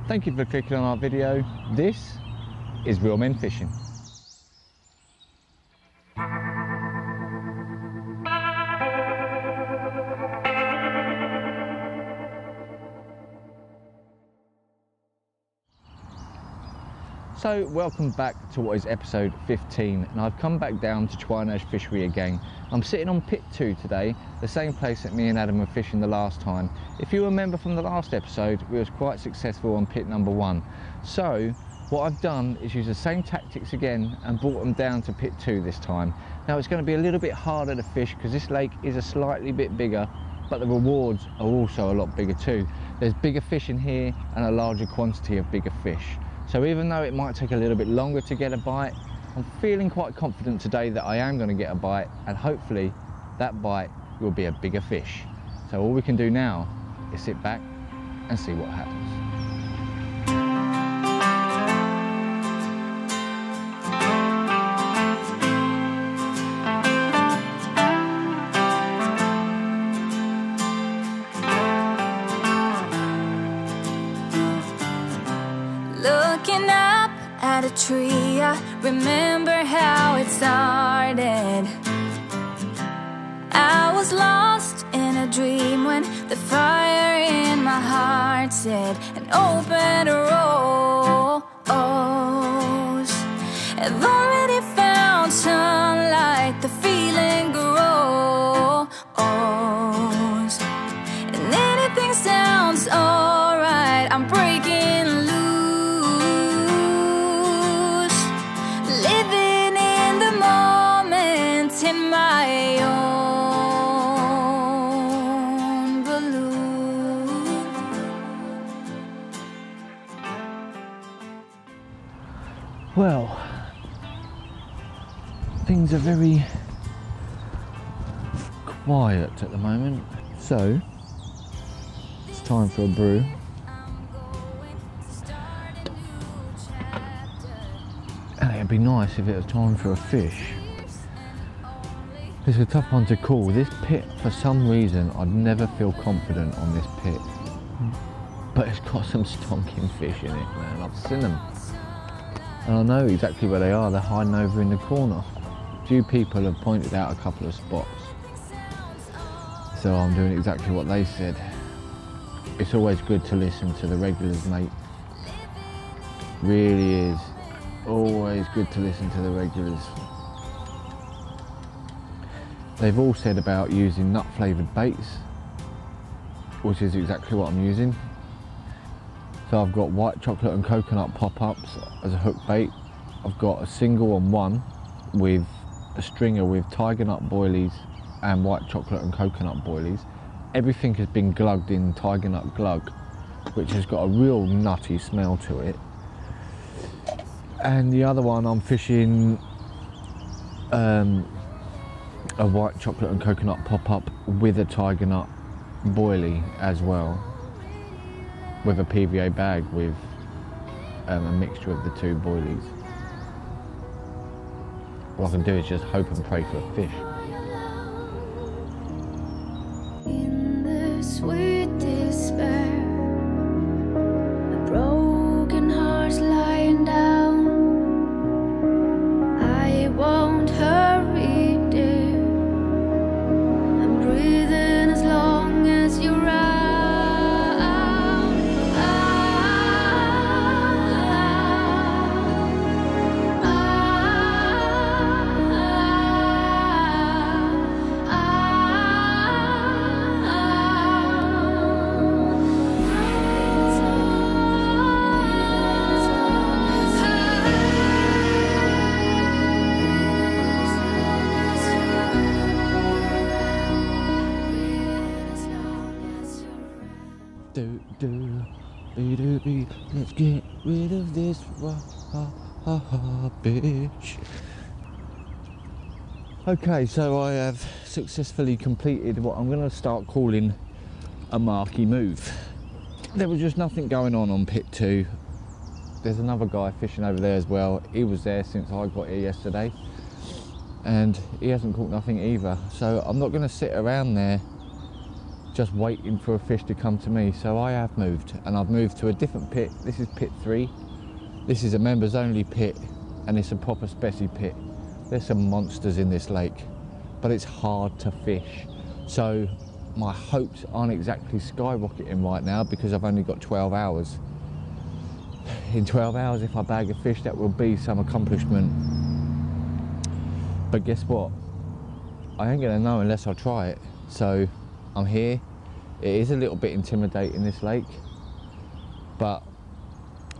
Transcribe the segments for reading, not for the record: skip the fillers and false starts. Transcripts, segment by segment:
Thank you for clicking on our video. This is Real Men Fishing. So welcome back to what is episode 15, and I've come back down to Twynash Fishery again. I'm sitting on pit 2 today, the same place that me and Adam were fishing the last time. If you remember from the last episode, we was quite successful on pit number 1. So what I've done is use the same tactics again and brought them down to pit 2 this time. Now it's going to be a little bit harder to fish because this lake is a slightly bit bigger, but the rewards are also a lot bigger too. There's bigger fish in here and a larger quantity of bigger fish. So even though it might take a little bit longer to get a bite, I'm feeling quite confident today that I am going to get a bite, and hopefully that bite will be a bigger fish. So all we can do now is sit back and see what happens. Looking up at a tree, I remember how it started. I was lost in a dream when the fire in my heart said, and open rose. I've already found sunlight, the feeling grows, and anything sounds alright. I'm breaking loose, living in the moment in my own balloon. Well, things are very quiet at the moment, so it's time for a brew. And it'd be nice if it was time for a fish. It's a tough one to call. This pit, for some reason, I'd never feel confident on this pit. But it's got some stonking fish in it, man. I've seen them. And I know exactly where they are. They're hiding over in the corner. A few people have pointed out a couple of spots. So I'm doing exactly what they said. It's always good to listen to the regulars, mate. Really is. Always good to listen to the regulars. They've all said about using nut flavoured baits, which is exactly what I'm using. So I've got white chocolate and coconut pop-ups as a hook bait. I've got a single on one with a stringer with tiger nut boilies and white chocolate and coconut boilies. Everything has been glugged in tiger nut glug, which has got a real nutty smell to it. And the other one I'm fishing a white chocolate and coconut pop-up with a tiger nut boilie as well, with a PVA bag with a mixture of the two boilies. What I can do is just hope and pray for a fish. In the sweet despair, a broken heart's lying down. I won't hurry, dear. I'm breathing as long as you're around. Let's get rid of this bitch. Okay, so I have successfully completed what I'm going to start calling a marquee move. There was just nothing going on pit 2. There's another guy fishing over there as well. He was there since I got here yesterday, and he hasn't caught nothing either. So I'm not going to sit around there just waiting for a fish to come to me. So I have moved, and I've moved to a different pit. This is pit 3. This is a members only pit, and it's a proper specie pit. There's some monsters in this lake, but it's hard to fish. So my hopes aren't exactly skyrocketing right now because I've only got 12 hours. In 12 hours, if I bag a fish, that will be some accomplishment. But guess what? I ain't gonna know unless I try it. So I'm here. It is a little bit intimidating, this lake, but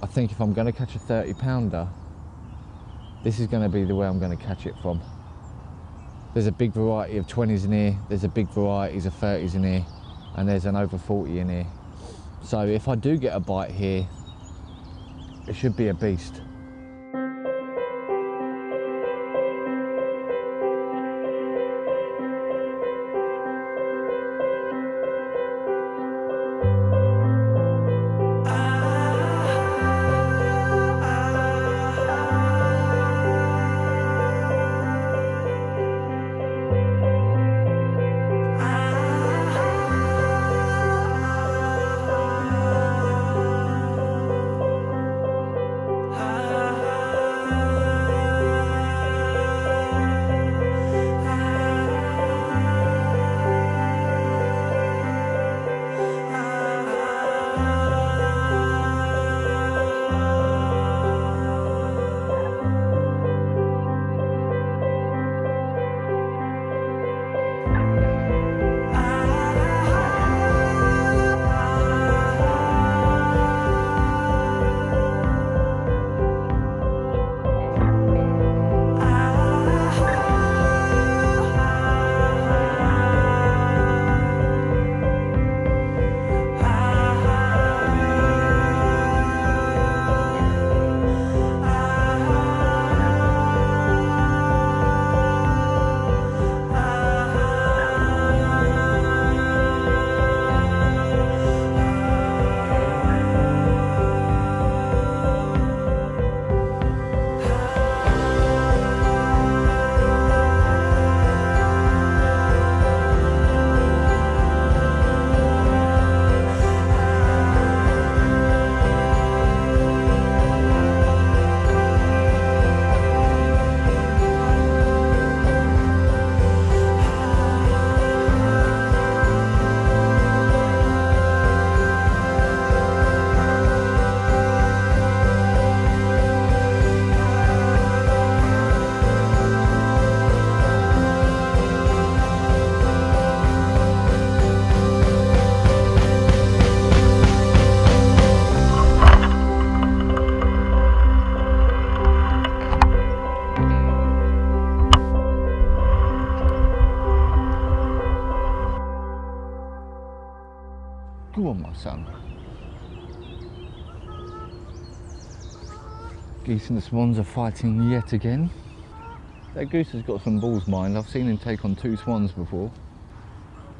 I think if I'm gonna catch a 30 pounder, this is gonna be the way I'm gonna catch it from. There's a big variety of 20s in here, there's a big varieties of 30s in here, and there's an over 40 in here. So if I do get a bite here, it should be a beast. Go on, my son. Geese and the swans are fighting yet again. That goose has got some balls, mind. I've seen him take on 2 swans before.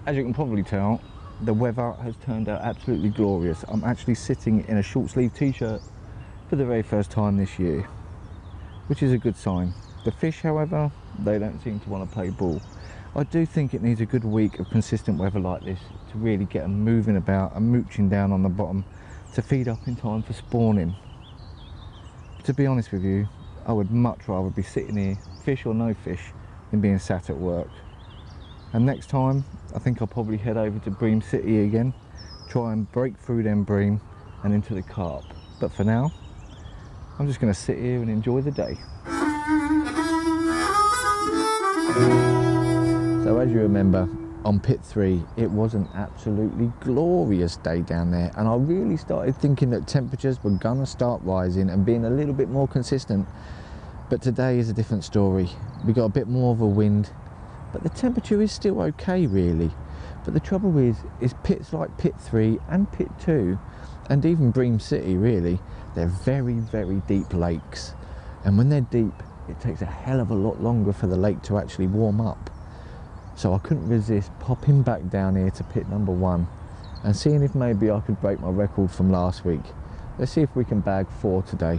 As you can probably tell, the weather has turned out absolutely glorious. I'm actually sitting in a short sleeve t-shirt for the very first time this year, which is a good sign. The fish, however, they don't seem to want to play ball. I do think it needs a good week of consistent weather like this to really get them moving about and mooching down on the bottom to feed up in time for spawning. But to be honest with you, I would much rather be sitting here, fish or no fish, than being sat at work. And next time, I think I'll probably head over to Bream City again, try and break through them bream and into the carp. But for now, I'm just going to sit here and enjoy the day. So as you remember, on pit 3, it was an absolutely glorious day down there, and I really started thinking that temperatures were gonna start rising and being a little bit more consistent. But today is a different story. We got a bit more of a wind, but the temperature is still okay really. But the trouble is pits like pit 3 and pit 2, and even Bream City really, they're very, very deep lakes. And when they're deep, it takes a hell of a lot longer for the lake to actually warm up. So I couldn't resist popping back down here to pit number 1 and seeing if maybe I could break my record from last week. Let's see if we can bag 4 today.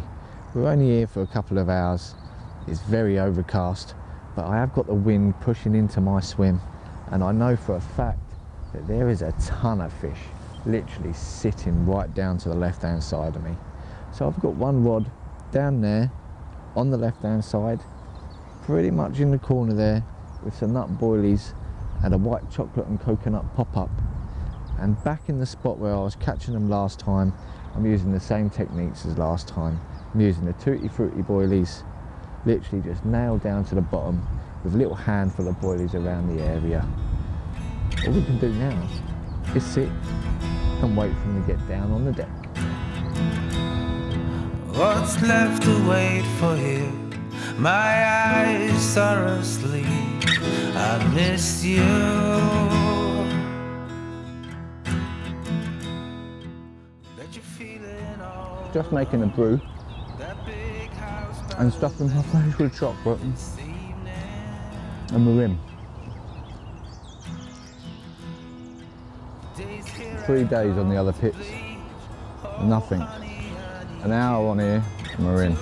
We're only here for a couple of hours. It's very overcast, but I have got the wind pushing into my swim, and I know for a fact but there is a ton of fish literally sitting right down to the left hand side of me. So I've got one rod down there on the left hand side, pretty much in the corner there, with some nut boilies and a white chocolate and coconut pop-up. And back in the spot where I was catching them last time, I'm using the same techniques as last time. I'm using the Tutti Frutti boilies, literally just nailed down to the bottom with a little handful of boilies around the area. All we can do now is sit and wait for them to get down on the deck. What's left to wait for here? My eyes are asleep. I miss you. Bet you're feeling all Just making a brew and stuffing my face with chocolate and marin. 3 days on the other pits, nothing. An hour on here, marin.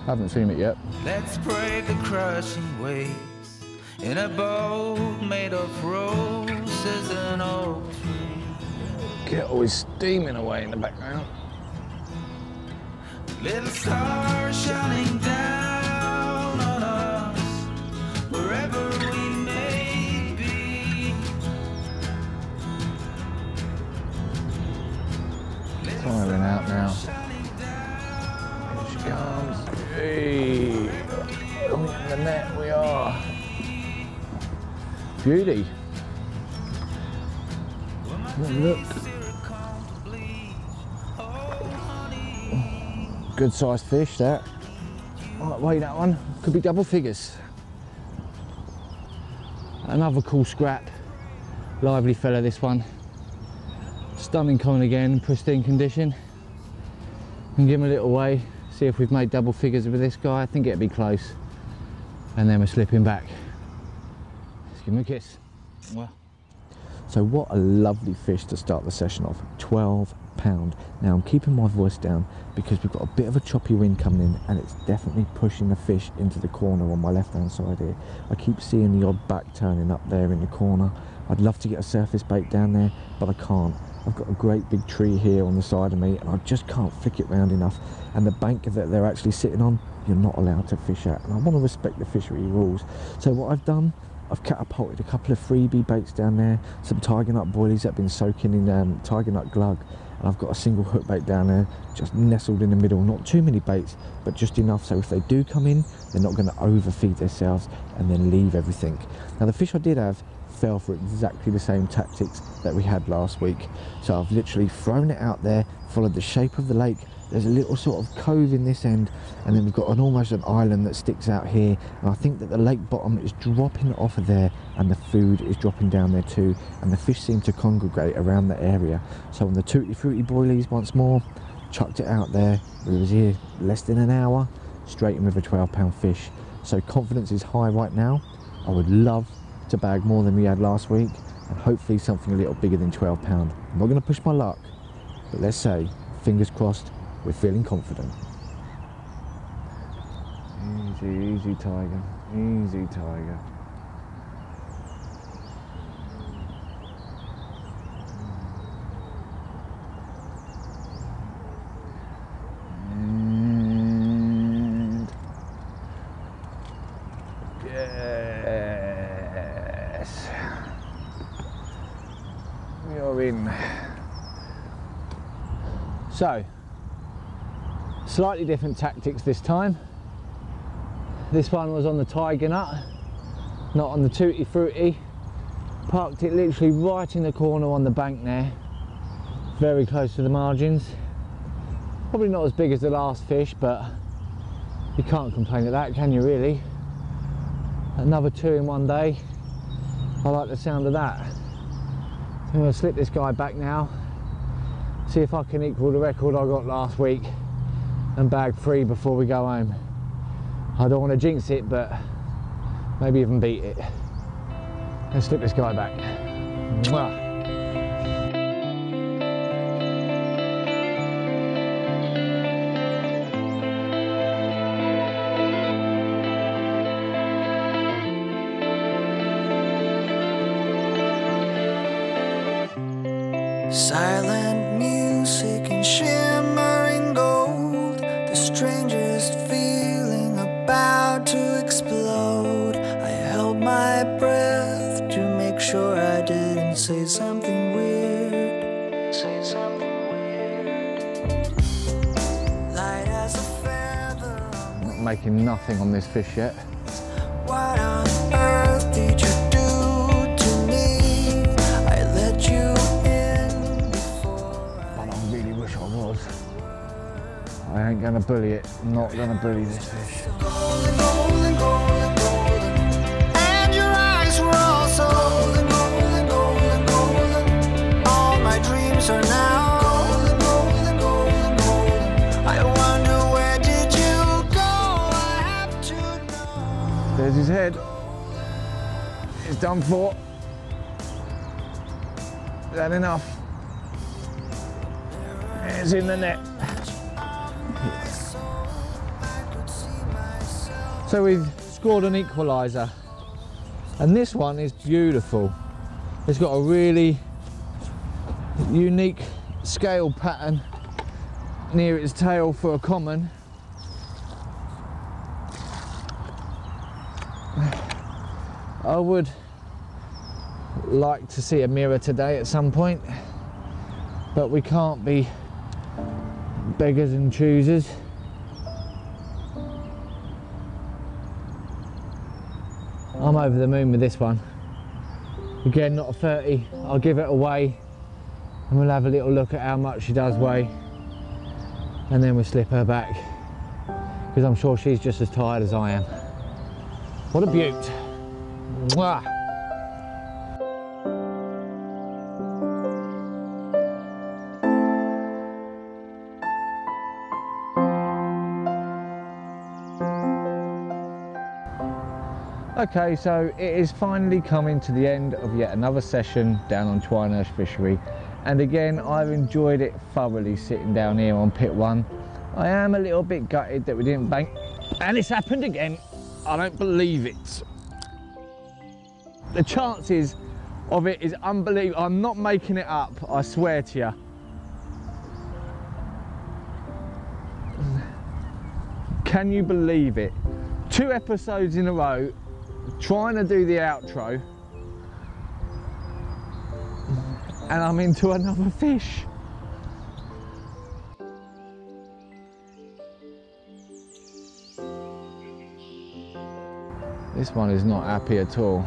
Haven't seen it yet. Let's brave the crushing waves in a boat made of roses and oak trees. Kettle is steaming away in the background. Little stars shining down on us wherever we may be. Tiring out now. Here she comes. Hey, on the net we are. Beauty. Look. Good sized fish that. Might weigh that one. Could be double figures. Another cool scrap. Lively fella this one. Stunning con again, pristine condition. And give him a little weigh. See if we've made double figures with this guy. I think it'd be close. And then we're slipping back. Let's give him a kiss. Well. So what a lovely fish to start the session off. 12 £. Now I'm keeping my voice down because we've got a bit of a choppy wind coming in and it's definitely pushing the fish into the corner on my left hand side here. I keep seeing the odd back turning up there in the corner. I'd love to get a surface bait down there, but I can't. I've got a great big tree here on the side of me and I just can't flick it round enough, and the bank that they're actually sitting on, you're not allowed to fish at, and I want to respect the fishery rules. So what I've done, I've catapulted a couple of freebie baits down there, some tiger nut boilies that have been soaking in tiger nut glug, and I've got a single hook bait down there just nestled in the middle. Not too many baits, but just enough so if they do come in, they're not going to overfeed themselves and then leave everything. Now the fish I did have fell for exactly the same tactics that we had last week. So I've literally thrown it out there, followed the shape of the lake. There's a little sort of cove in this end, and then we've got almost an island that sticks out here, and I think that the lake bottom is dropping off of there and the food is dropping down there too, and the fish seem to congregate around the area. So on the Tutti Frutti boilies once more, chucked it out there. We was here less than an hour, straight in with a 12 £. fish. So confidence is high right now. I would love to bag more than we had last week, and hopefully something a little bigger than 12 £. I'm not going to push my luck, but let's say, fingers crossed, we're feeling confident. Easy, easy tiger, easy tiger. And yes, we are in. So, slightly different tactics this time. This one was on the tiger nut, not on the Tutti Frutti. Parked it literally right in the corner on the bank there, very close to the margins. Probably not as big as the last fish, but you can't complain at that, can you really? Another 2 in one day. I like the sound of that. I'm going to slip this guy back now, see if I can equal the record I got last week and bag 3 before we go home. I don't want to jinx it, but maybe even beat it. Let's slip this guy back. Mwah. Silent music and shimmering gold, the strangest feeling about to explode. I held my breath to make sure I didn't say something weird. Say something weird. Light as a feather. Not making nothing on this fish yet. What on earth did you do to me? I let you in before But I really wish I was. I ain't gonna bully it. I'm not gonna bully this fish. golden, golden, golden, golden. And your eyes were also golden, golden, golden, golden. All my dreams are now golden, golden, golden, golden. I wonder where did you go? I have to know. There's his head. It's done for. Is that enough? It's in the net. So we've scored an equaliser, and this one is beautiful. It's got a really unique scale pattern near its tail for a common. I would like to see a mirror today at some point, but we can't be beggars and choosers. I'm over the moon with this one. Again, not a 30. I'll give it away and we'll have a little look at how much she does weigh, and then we'll slip her back, because I'm sure she's just as tired as I am. What a beaut. Mwah. Okay, so it is finally coming to the end of yet another session down on Twinehurst Fishery, and again I've enjoyed it thoroughly sitting down here on pit 1. I am a little bit gutted that we didn't bank, and it's happened again. I don't believe it. The chances of it is unbelievable. I'm not making it up, I swear to you. Can you believe it? 2 episodes in a row trying to do the outro, and I'm into another fish. This one is not happy at all.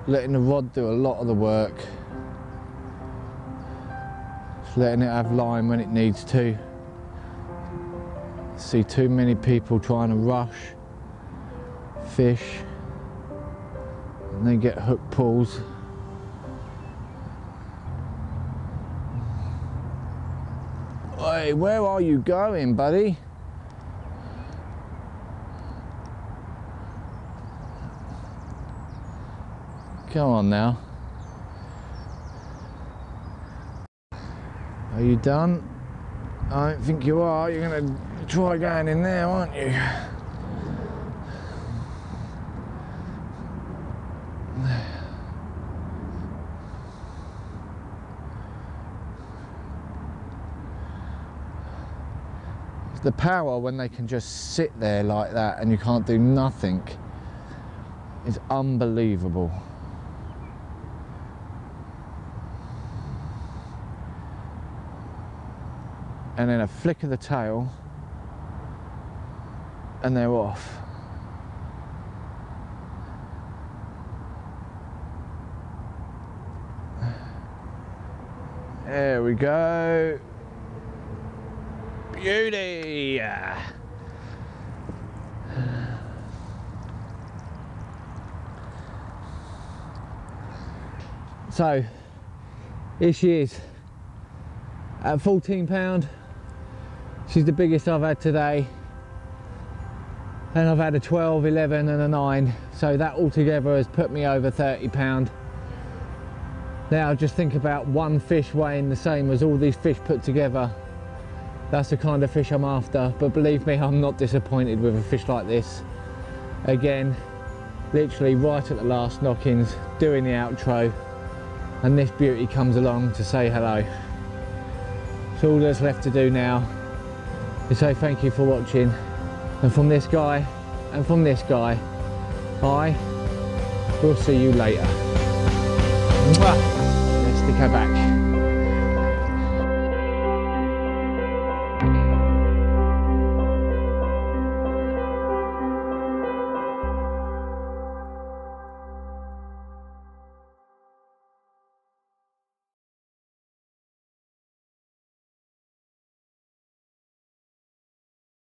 Letting the rod do a lot of the work. Letting it have line when it needs to. See too many people trying to rush fish and they get hook pulls. Hey, where are you going, buddy? Come on now. Are you done? I don't think you are. You're going to try going in there, aren't you? It's the power when they can just sit there like that and you can't do nothing. It's unbelievable. And then a flick of the tail and they're off. There we go. Beauty. So here she is at £14. She's the biggest I've had today, and I've had a 12, 11 and a 9, so that altogether has put me over £30. Now just think about one fish weighing the same as all these fish put together. That's the kind of fish I'm after, but believe me, I'm not disappointed with a fish like this. Again, literally right at the last knockings, doing the outro, and this beauty comes along to say hello. So all that's left to do now is say thank you for watching, and from this guy and from this guy, I will see you later. Mwah. Let's stick her back.